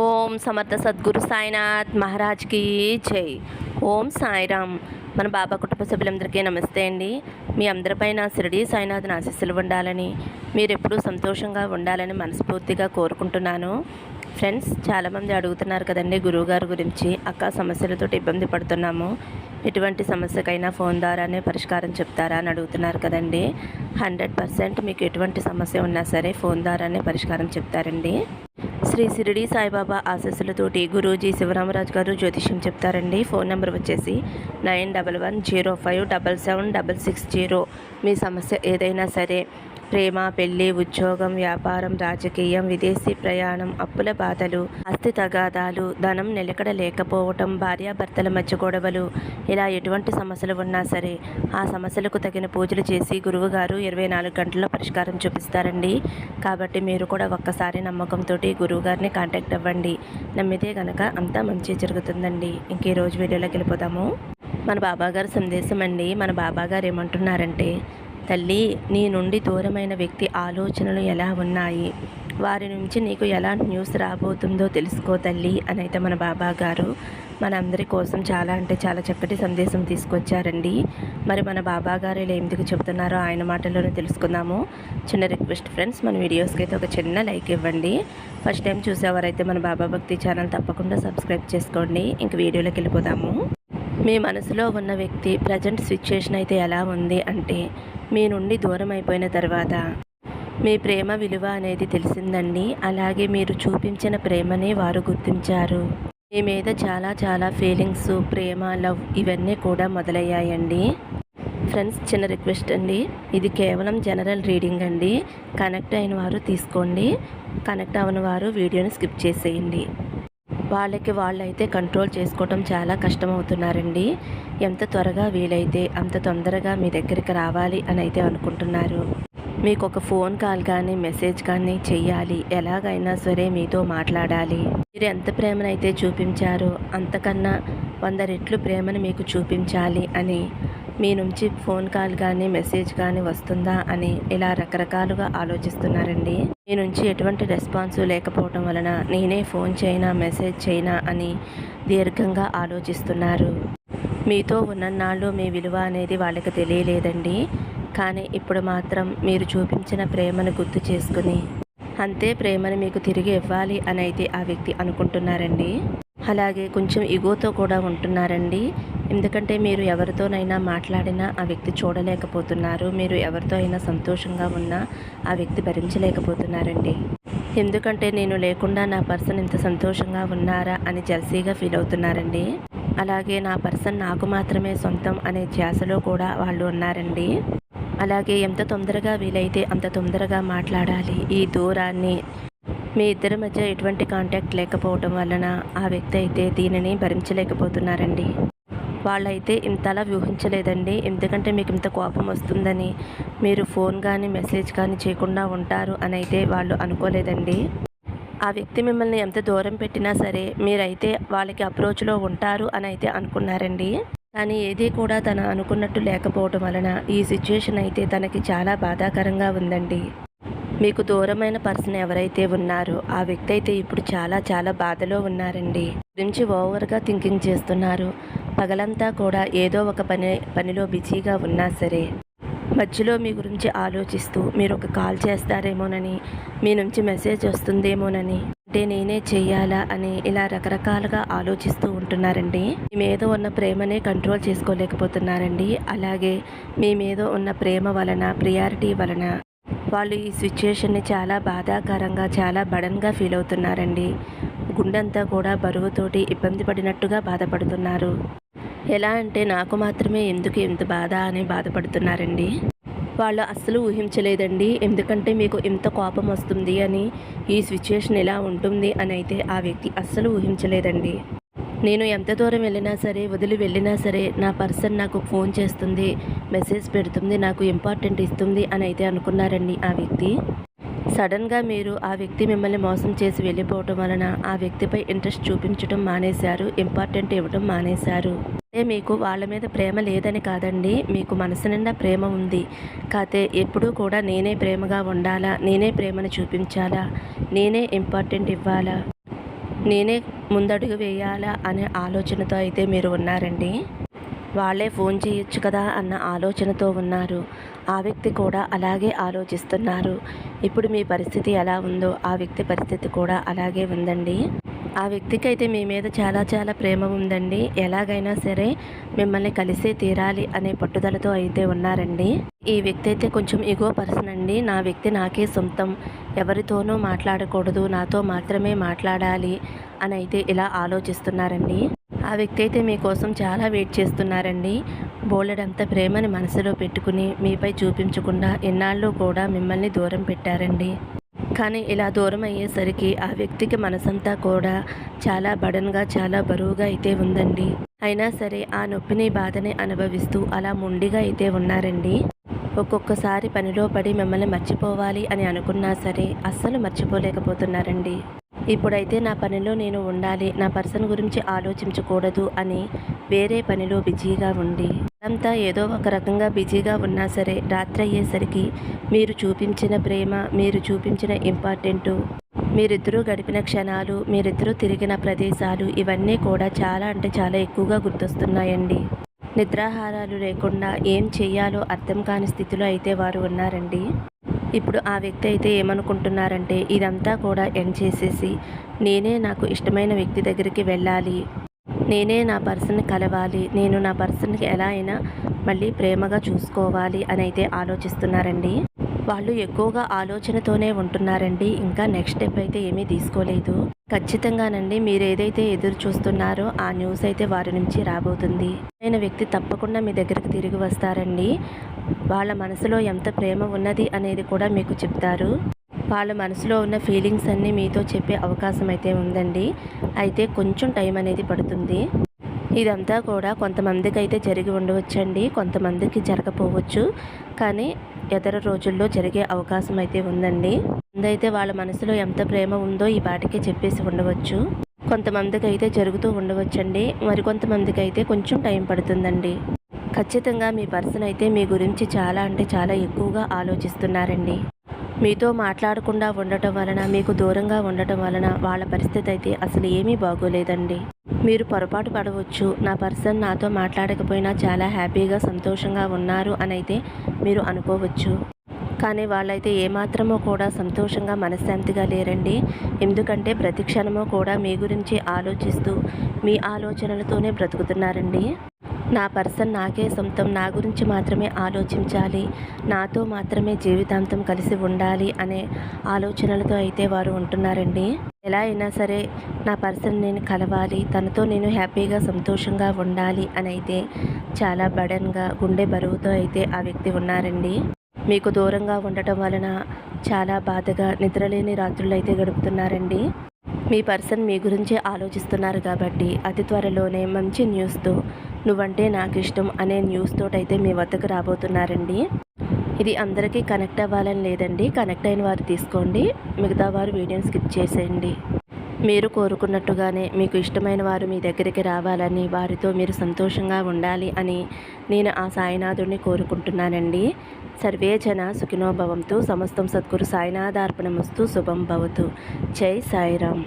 ఓం సమర్థ సద్గురు సాయినాథ్ మహారాజ్కి జై. ఓం సాయిరామ్. మన బాబా కుటుంబ సభ్యులందరికీ నమస్తే అండి. మీ అందరిపైన షిరిడి సాయినాథ్ ఆశీస్సులు ఉండాలని, మీరు ఎప్పుడూ సంతోషంగా ఉండాలని మనస్ఫూర్తిగా కోరుకుంటున్నాను. ఫ్రెండ్స్, చాలామంది అడుగుతున్నారు కదండి గురువుగారి గురించి. అక్క, సమస్యలతో ఇబ్బంది పడుతున్నాము, ఎటువంటి సమస్యకైనా ఫోన్ ద్వారానే పరిష్కారం చెప్తారా అని అడుగుతున్నారు కదండి. 100% మీకు ఎటువంటి సమస్య ఉన్నా సరే ఫోన్ ద్వారానే పరిష్కారం చెప్తారండి. శ్రీ షిరిడి సాయిబాబా ఆశీస్సులతోటి గురూజీ శివరామరాజు గారు జ్యోతిష్యం చెప్తారండి. ఫోన్ నెంబర్ వచ్చేసి 9110577660. మీ సమస్య ఏదైనా సరే, ప్రేమ, పెళ్లి, ఉద్యోగం, వ్యాపారం, రాజకీయం, విదేశీ ప్రయాణం, అప్పుల బాధలు, ఆస్తి తగాదాలు, ధనం నిలకడ లేకపోవటం, భార్యాభర్తల మధ్య గొడవలు, ఇలా ఎటువంటి సమస్యలు ఉన్నా సరే ఆ సమస్యలకు తగిన పూజలు చేసి గురువుగారు 24 గంటల్లో పరిష్కారం చూపిస్తారండి. కాబట్టి మీరు కూడా ఒక్కసారి నమ్మకంతో గురువుగారిని కాంటాక్ట్ అవ్వండి. నమ్మితే కనుక అంతా మంచి జరుగుతుందండి. ఇంక ఈ రోజు వీడియోలోకి వెళ్ళిపోదాము. మన బాబాగారు సందేశం అండి. మన బాబాగారు ఏమంటున్నారంటే, తల్లి, నీ నుండి దూరమైన వ్యక్తి ఆలోచనలు ఎలా ఉన్నాయి, వారి నుంచి నీకు ఎలాంటి న్యూస్ రాబోతుందో తెలుసుకో తల్లి అని అయితే మన బాబా గారు మన అందరి కోసం చాలా అంటే చాలా చక్కటి సందేశం తీసుకొచ్చారండి. మరి మన బాబా గారు ఇలా ఎందుకు చెబుతున్నారో ఆయన మాటల్లోనే తెలుసుకుందాము. చిన్న రిక్వెస్ట్ ఫ్రెండ్స్, మన వీడియోస్కి అయితే ఒక చిన్న లైక్ ఇవ్వండి. ఫస్ట్ టైం చూసేవారైతే మన బాబా భక్తి ఛానల్ తప్పకుండా సబ్స్క్రైబ్ చేసుకోండి. ఇంక వీడియోలోకి వెళ్ళిపోదాము. మీ మనసులో ఉన్న వ్యక్తి ప్రజెంట్ సిచ్యుయేషన్ అయితే ఎలా ఉంది అంటే, మీ నుండి దూరం అయిపోయిన తర్వాత మీ ప్రేమ విలువ అనేది తెలిసిందండి. అలాగే మీరు చూపించిన ప్రేమని వారు గుర్తించారు. మీ మీద చాలా చాలా ఫీలింగ్స్, ప్రేమ, లవ్ ఇవన్నీ కూడా మొదలయ్యాయండి. ఫ్రెండ్స్, చిన్న రిక్వెస్ట్ అండి, ఇది కేవలం జనరల్ రీడింగ్ అండి. కనెక్ట్ అయిన వారు తీసుకోండి, కనెక్ట్ అవ్వని వారు వీడియోని స్కిప్ చేసేయండి. వాళ్ళైతే కంట్రోల్ చేసుకోవటం చాలా కష్టమవుతున్నారండి. ఎంత త్వరగా వీలైతే అంత తొందరగా మీ దగ్గరికి రావాలి అని అయితే అనుకుంటున్నారు. మీకు ఒక ఫోన్ కాల్ కానీ మెసేజ్ కానీ చెయ్యాలి, ఎలాగైనా సరే మీతో మాట్లాడాలి. మీరు ఎంత ప్రేమనైతే చూపించారో అంతకన్నా 100 రెట్లు ప్రేమను మీకు చూపించాలి అని, మీ నుంచి ఫోన్ కాల్ కానీ మెసేజ్ కానీ వస్తుందా అని ఇలా రకరకాలుగా ఆలోచిస్తున్నారండి. మీ నుంచి ఎటువంటి రెస్పాన్స్ లేకపోవటం వలన నేనే ఫోన్ చేయనా మెసేజ్ చేయనా అని దీర్ఘంగా ఆలోచిస్తున్నారు. మీతో ఉన్నన్నాళ్ళు మీ విలువ అనేది వాళ్ళకి తెలియలేదండి. కానీ ఇప్పుడు మాత్రం మీరు చూపించిన ప్రేమను గుర్తు చేసుకుని అంతే ప్రేమను మీకు తిరిగి ఇవ్వాలి అని అయితే ఆ వ్యక్తి అనుకుంటున్నారండి. అలాగే కొంచెం ఇగోతో కూడా ఉంటున్నారండి. ఎందుకంటే మీరు ఎవరితోనైనా మాట్లాడినా ఆ వ్యక్తి చూడలేకపోతున్నారు. మీరు ఎవరితో అయినా సంతోషంగా ఉన్నా ఆ వ్యక్తి భరించలేకపోతున్నారండి. ఎందుకంటే నేను లేకుండా నా పర్సన్ ఇంత సంతోషంగా ఉన్నారా అని జెల్సీగా ఫీల్ అవుతున్నారండి. అలాగే నా పర్సన్ నాకు మాత్రమే సొంతం అనే ధ్యాసలో కూడా వాళ్ళు ఉన్నారండి. అలాగే ఎంత తొందరగా వీలైతే అంత తొందరగా మాట్లాడాలి. ఈ దూరాన్ని, మీ ఇద్దరి మధ్య ఎటువంటి కాంటాక్ట్ లేకపోవటం వలన ఆ వ్యక్తి అయితే దీనిని భరించలేకపోతున్నారండి. వాళ్ళైతే ఇంతలా ఊహించలేదండి. ఎందుకంటే మీకు ఇంత కోపం వస్తుందని, మీరు ఫోన్ కానీ మెసేజ్ కానీ చేయకుండా ఉంటారు అని అయితే వాళ్ళు అనుకోలేదండి. ఆ వ్యక్తి మిమ్మల్ని ఎంత దూరం పెట్టినా సరే మీరైతే వాళ్ళకి అప్రోచ్లో ఉంటారు అని అయితే అనుకున్నారండి. కానీ ఏది కూడా తను అనుకున్నట్టు లేకపోవటం వలన ఈ సిచ్యుయేషన్ అయితే తనకి చాలా బాధాకరంగా ఉందండి. మీకు దూరమైన పర్సన్ ఎవరైతే ఉన్నారో ఆ వ్యక్తి అయితే ఇప్పుడు చాలా చాలా బాధలో ఉన్నారండి. గురించి ఓవర్గా థింకింగ్ చేస్తున్నారు. పగలంతా కూడా ఏదో ఒక పనిలో బిజీగా ఉన్నా సరే మధ్యలో మీ గురించి ఆలోచిస్తూ మీరు ఒక కాల్ చేస్తారేమోనని, మీ నుంచి మెసేజ్ వస్తుందేమోనని, అంటే నేనే చెయ్యాలా అని ఇలా రకరకాలుగా ఆలోచిస్తూ ఉంటున్నారండి. మీ మీద ఉన్న ప్రేమనే కంట్రోల్ చేసుకోలేకపోతున్నారండి. అలాగే మీ మీద ఉన్న ప్రేమ వలన, ప్రియారిటీ వలన వాళ్ళు ఈ సిచ్యుయేషన్ని చాలా బాధాకరంగా, చాలా బడన్గా ఫీల్ అవుతున్నారండి. గుండెంతా కూడా బరువుతోటి ఇబ్బంది పడినట్టుగా బాధపడుతున్నారు. ఎలా అంటే నాకు మాత్రమే ఎందుకు ఇంత బాధ అని బాధపడుతున్నారండి. వాళ్ళు అస్సలు ఊహించలేదండి. ఎందుకంటే మీకు ఇంత కోపం వస్తుంది అని, ఈ సిచ్యుయేషన్ ఇలా ఉంటుంది అని అయితే ఆ వ్యక్తి అస్సలు ఊహించలేదండి. నేను ఎంత దూరం వెళ్ళినా సరే, వదిలి వెళ్ళినా సరే నా పర్సన్ నాకు ఫోన్ చేస్తుంది, మెసేజ్ పెడుతుంది, నాకు ఇంపార్టెంట్ ఇస్తుంది అని అయితే అనుకున్నారండి ఆ వ్యక్తి. సడన్గా మీరు ఆ వ్యక్తి మిమ్మల్ని మోసం చేసి వెళ్ళిపోవటం వలన ఆ వ్యక్తిపై ఇంట్రెస్ట్ చూపించడం మానేశారు, ఇంపార్టెంట్ ఇవ్వడం మానేశారు. అంటే మీకు వాళ్ళ మీద ప్రేమ లేదని కాదండి, మీకు మనసు నిండా ప్రేమ ఉంది. కాతే ఎప్పుడూ కూడా నేనే ప్రేమగా ఉండాలా, నేనే ప్రేమను చూపించాలా, నేనే ఇంపార్టెంట్ ఇవ్వాలా, నేనే ముందడుగు వేయాలా అనే ఆలోచనతో అయితే మీరు ఉన్నారండి. వాళ్ళే ఫోన్ చేయొచ్చు కదా అన్న ఆలోచనతో ఉన్నారు. ఆ వ్యక్తి కూడా అలాగే ఆలోచిస్తున్నారు. ఇప్పుడు మీ పరిస్థితి ఎలా ఉందో ఆ వ్యక్తి పరిస్థితి కూడా అలాగే ఉందండి. ఆ వ్యక్తికైతే మీ మీద చాలా చాలా ప్రేమ ఉందండి. ఎలాగైనా సరే మిమ్మల్ని కలిసే తీరాలి అనే పట్టుదలతో అయితే ఉన్నారండి. ఈ వ్యక్తి అయితే కొంచెం ఇగో పర్సన్ అండి. నా వ్యక్తి నాకే సొంతం, ఎవరితోనూ మాట్లాడకూడదు, నాతో మాత్రమే మాట్లాడాలి అని అయితే ఇలా ఆలోచిస్తున్నారండి. ఆ వ్యక్తి అయితే మీకోసం చాలా వెయిట్ చేస్తున్నారండి. బోలెడంత ప్రేమని మనసులో పెట్టుకుని మీపై చూపించకుండా ఎన్నాళ్ళు కూడా మిమ్మల్ని దూరం పెట్టారండి. కానీ ఇలా దూరం అయ్యేసరికి ఆ వ్యక్తికి మనసంతా కూడా చాలా బడన్గా, చాలా బరువుగా అయితే ఉందండి. అయినా సరే ఆ నొప్పిని, బాధని అనుభవిస్తూ అలా మొండిగా అయితే ఉన్నారండి. ఒక్కొక్కసారి పనిలో పడి మిమ్మల్ని మర్చిపోవాలి అని అనుకున్నా సరే అస్సలు మర్చిపోలేకపోతున్నారండి. ఇప్పుడైతే నా పనిలో నేను ఉండాలి, నా పర్సన్ గురించి ఆలోచించకూడదు అని వేరే పనిలో బిజీగా ఉండి అంతా ఏదో ఒక రకంగా బిజీగా ఉన్నా సరే రాత్రి అయ్యేసరికి మీరు చూపించిన ప్రేమ, మీరు చూపించిన ఇంపార్టెంటు, మీరిద్దరూ గడిపిన క్షణాలు, మీరిద్దరూ తిరిగిన ప్రదేశాలు ఇవన్నీ కూడా చాలా అంటే చాలా ఎక్కువగా గుర్తొస్తున్నాయండి. నిద్రాహారాలు లేకుండా ఏం చెయ్యాలో అర్థం కాని స్థితిలో అయితే వారు ఉన్నారండి. ఇప్పుడు ఆ వ్యక్తి అయితే ఏమనుకుంటున్నారంటే ఇదంతా కూడా ఎండ్ చేసేసి నేనే నాకు ఇష్టమైన వ్యక్తి దగ్గరికి వెళ్ళాలి, నేనే నా పర్సన్ని కలవాలి, నేను నా పర్సన్కి ఎలా అయినా మళ్ళీ ప్రేమగా చూసుకోవాలి అని అయితే ఆలోచిస్తున్నారండి. వాళ్ళు ఎక్కువగా ఆలోచనతోనే ఉంటున్నారండి. ఇంకా నెక్స్ట్ స్టెప్ అయితే ఏమీ తీసుకోలేదు. ఖచ్చితంగానండి మీరు ఏదైతే ఎదురు చూస్తున్నారో ఆ న్యూస్ అయితే వారి నుంచి రాబోతుంది. అయిన వ్యక్తి తప్పకుండా మీ దగ్గరికి తిరిగి వస్తారండి. వాళ్ళ మనసులో ఎంత ప్రేమ ఉన్నది అనేది కూడా మీకు చెప్తారు. వాళ్ళ మనసులో ఉన్న ఫీలింగ్స్ అన్నీ మీతో చెప్పే అవకాశం అయితే ఉందండి. అయితే కొంచెం టైం అనేది పడుతుంది. ఇదంతా కూడా కొంతమందికి అయితే జరిగి ఉండవచ్చండి, కొంతమందికి జరగపోవచ్చు. కానీ ఎదర రోజుల్లో జరిగే అవకాశం అయితే ఉందండి. ముందైతే వాళ్ళ మనసులో ఎంత ప్రేమ ఉందో ఈ పాటికి చెప్పేసి ఉండవచ్చు. కొంతమందికి అయితే జరుగుతూ ఉండవచ్చండి, మరికొంతమందికి అయితే కొంచెం టైం పడుతుందండి. ఖచ్చితంగా మీ పర్సన్ అయితే మీ గురించి చాలా అంటే చాలా ఎక్కువగా ఆలోచిస్తున్నారండి. మీతో మాట్లాడకుండా ఉండటం వలన, మీకు దూరంగా ఉండటం వలన వాళ్ళ పరిస్థితి అయితే అసలు ఏమీ బాగోలేదండి. మీరు పొరపాటు పడవచ్చు, నా పర్సన్ నాతో మాట్లాడకపోయినా చాలా హ్యాపీగా సంతోషంగా ఉన్నారు అని అయితే మీరు అనుకోవచ్చు. కానీ వాళ్ళైతే ఏమాత్రమో కూడా సంతోషంగా మనశ్శాంతిగా లేరండి. ఎందుకంటే ప్రతి క్షణమో కూడా మీ గురించి ఆలోచిస్తూ మీ ఆలోచనలతోనే బ్రతుకుతున్నారండి. నా పర్సన్ నాకే సొంతం, నా గురించి మాత్రమే ఆలోచించాలి, నాతో మాత్రమే జీవితాంతం కలిసి ఉండాలి అనే ఆలోచనలతో అయితే వారు ఉంటున్నారండి. ఎలా అయినా సరే నా పర్సన్ నేను కలవాలి, తనతో నేను హ్యాపీగా సంతోషంగా ఉండాలి అని అయితే చాలా బడన్గా, గుండె బరువుతో అయితే ఆ వ్యక్తి ఉన్నారండి. మీకు దూరంగా ఉండటం వలన చాలా బాధగా నిద్రలేని రాత్రులు అయితే గడుపుతున్నారండి. మీ పర్సన్ మీ గురించి ఆలోచిస్తున్నారు కాబట్టి అతి త్వరలోనే మంచి న్యూస్తో, నువ్వంటే నాకు ఇష్టం అనే న్యూస్ తోటైతే మీ వద్దకు రాబోతున్నారండి. ఇది అందరికీ కనెక్ట్ అవ్వాలని లేదండి, కనెక్ట్ అయిన వారు తీసుకోండి, మిగతా వారు వీడియోని స్కిప్ చేసేయండి. మీరు కోరుకున్నట్టుగానే మీకు ఇష్టమైన వారు మీ దగ్గరికి రావాలని, వారితో మీరు సంతోషంగా ఉండాలి అని నేను ఆ సాయినాథుడిని కోరుకుంటున్నానండి. సర్వే జన సుఖినో భవంతు. సమస్తం సద్గురు సాయినాథార్పణమస్తు. శుభం భవతు. జై సాయిరామ్.